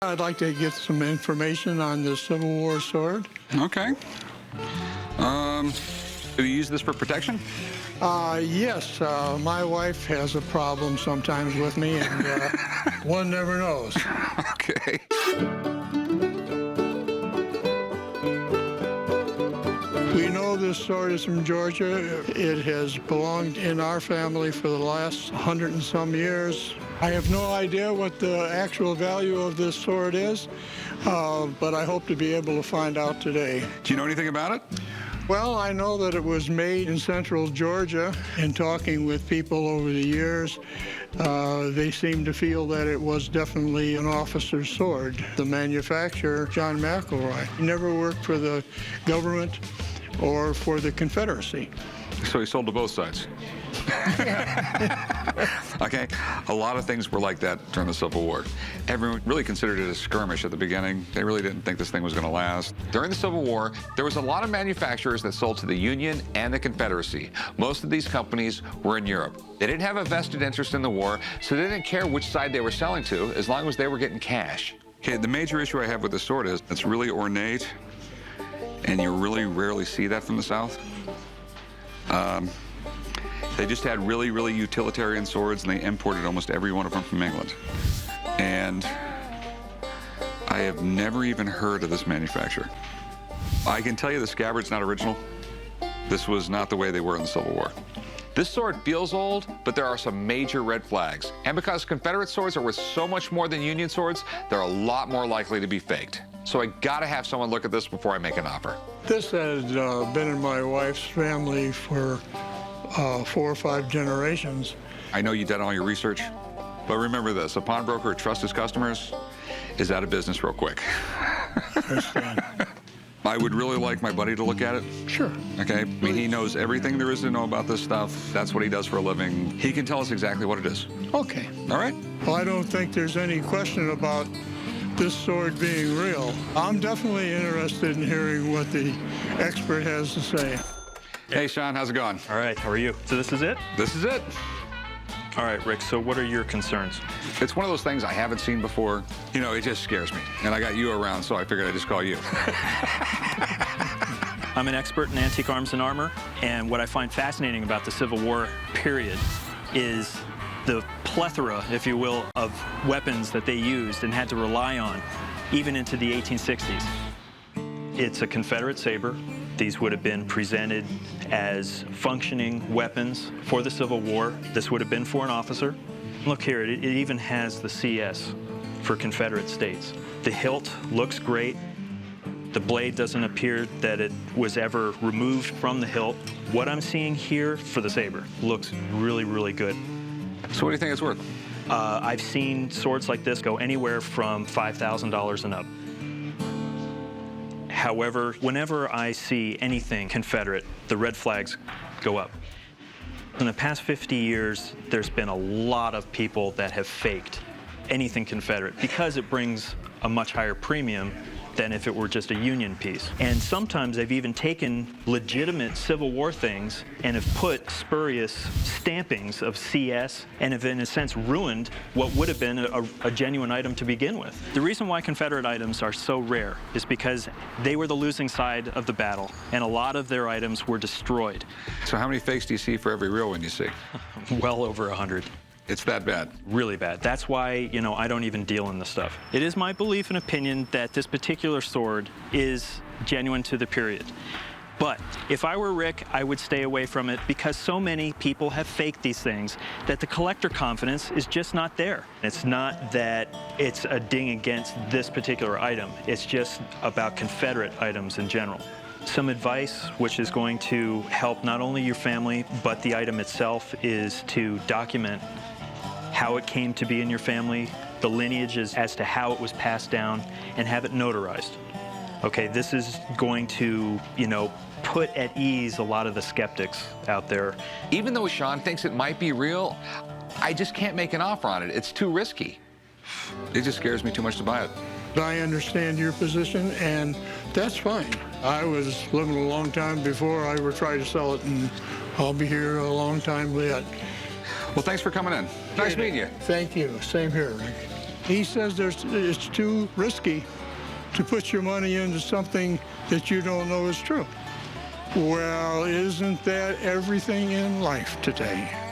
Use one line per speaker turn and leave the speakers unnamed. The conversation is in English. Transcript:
I'd like to get some information on the Civil War sword.
Okay. Do you use this for protection?
Yes, my wife has a problem sometimes with me, and one never knows.
Okay.
We know this sword is from Georgia. It has belonged in our family for the last 100 and some years. I have no idea what the actual value of this sword is, but I hope to be able to find out today.
Do you know anything about it?
Well, I know that it was made in central Georgia. In talking with people over the years, they seem to feel that it was definitely an officer's sword. The manufacturer, John McElroy, never worked for the government or for the Confederacy.
So he sold to both sides. Okay, a lot of things were like that during the Civil War. Everyone really considered it a skirmish at the beginning. They really didn't think this thing was going to last. During the Civil War, there was a lot of manufacturers that sold to the Union and the Confederacy. Most of these companies were in Europe. They didn't have a vested interest in the war, so they didn't care which side they were selling to as long as they were getting cash. Okay, the major issue I have with this sword is it's really ornate, and you really rarely see that from the South. They just had really, really utilitarian swords, and they imported almost every one of them from England. And I have never even heard of this manufacturer. I can tell you the scabbard's not original. This was not the way they were in the Civil War. This sword feels old, but there are some major red flags. And because Confederate swords are worth so much more than Union swords, they're a lot more likely to be faked. So I gotta have someone look at this before I make an offer.
This has been in my wife's family for 4 or 5 generations.
I know you did all your research, but remember this, a pawnbroker who trusts his customers is out of business real quick. I would really like my buddy to look at it.
Sure.
Okay, I mean, he knows everything there is to know about this stuff. That's what he does for a living. He can tell us exactly what it is.
Okay.
All right?
Well, I don't think there's any question about this sword being real. I'm definitely interested in hearing what the expert has to say.
Hey, Sean, how's it going?
All right, how are you? So this is it?
This is it.
All right, Rick, so what are your concerns?
It's one of those things I haven't seen before. You know, it just scares me. And I got you around, so I figured I'd just call you.
I'm an expert in antique arms and armor, and what I find fascinating about the Civil War period is the plethora, if you will, of weapons that they used and had to rely on, even into the 1860s. It's a Confederate saber. These would have been presented as functioning weapons for the Civil War. This would have been for an officer. Look here, it even has the CS for Confederate States. The hilt looks great. The blade doesn't appear that it was ever removed from the hilt. What I'm seeing here for the saber looks really, really good.
So what do you think it's worth?
I've seen swords like this go anywhere from $5,000 and up. However, whenever I see anything Confederate, the red flags go up. In the past 50 years, there's been a lot of people that have faked anything Confederate because it brings a much higher premium than if it were just a Union piece. And sometimes they've even taken legitimate Civil War things and have put spurious stampings of CS and have, in a sense, ruined what would have been a genuine item to begin with. The reason why Confederate items are so rare is because they were the losing side of the battle, and a lot of their items were destroyed.
So how many fakes do you see for every real one you see?
Well over 100.
It's that bad.
Really bad. That's why, you know, I don't even deal in this stuff. It is my belief and opinion that this particular sword is genuine to the period. But if I were Rick, I would stay away from it because so many people have faked these things that the collector confidence is just not there. It's not that it's a ding against this particular item. It's just about Confederate items in general. Some advice which is going to help not only your family, but the item itself is to document how it came to be in your family, the lineages as to how it was passed down, and have it notarized. Okay, this is going to, you know, put at ease a lot of the skeptics out there.
Even though Sean thinks it might be real, I just can't make an offer on it. It's too risky. It just scares me too much to buy it.
I understand your position, and that's fine. I was living a long time before I ever tried to sell it, and I'll be here a long time yet.
Well, thanks for coming in. Nice meeting you.
Thank you. Same here, Rick. He says it's too risky to put your money into something that you don't know is true. Well, isn't that everything in life today?